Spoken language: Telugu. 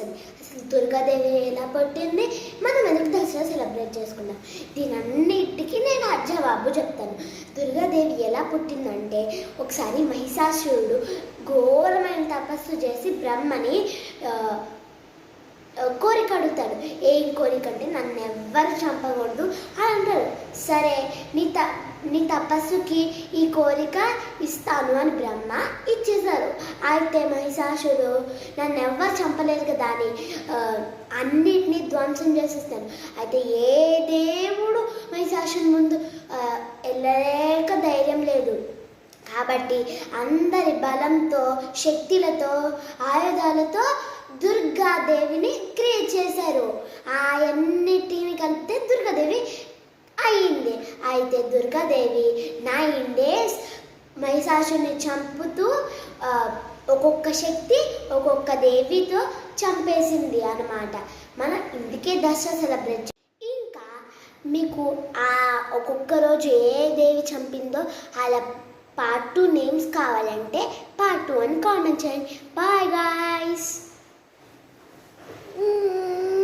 వస్తుంది. అసలు దుర్గాదేవి ఎలా పుట్టింది, మనం ఎందుకు దసరా సెలబ్రేట్ చేసుకుందాం, దీనన్నిటికీ నేను జవాబు చెప్తాను. దుర్గాదేవి ఎలా పుట్టిందంటే, ఒకసారి మహిషాసురుడు ఘోరమైన తపస్సు చేసి బ్రహ్మని కోరిక అడుగుతాడు. ఏం కోరిక అంటే, నన్ను ఎవ్వరు చంపకూడదు అని అంటాడు. సరే, నీ తపస్సుకి ఈ కోరిక ఇస్తాను అని బ్రహ్మ ఇచ్చేశారు. అయితే మహిషాసుడు నన్ను ఎవ్వరు చంపలేదు కదా అని అన్నిటినీ ధ్వంసం చేసేస్తాను. అయితే ఏ దేవుడు మహిషాసుని ముందు వెళ్ళలేక ధైర్యం లేదు కాబట్టి అందరి బలంతో, శక్తులతో, ఆయుధాలతో దుర్గాదేవిని క్రియేట్ చేశారు. అన్నిటిని కలిపితే దుర్గాదేవి అయింది. అయితే దుర్గాదేవి 9 days మహిషాసుని చంపుతూ ఒక్కొక్క శక్తి ఒక్కొక్క దేవితో చంపేసింది అన్నమాట. మనం ఇందుకే దసరా సెలబ్రేట్. ఇంకా మీకు ఒక్కొక్క రోజు ఏ దేవి చంపిందో అలా part 2 నేమ్స్ కావాలంటే part 2 అని కామెంట్ చేయండి. Bye guys.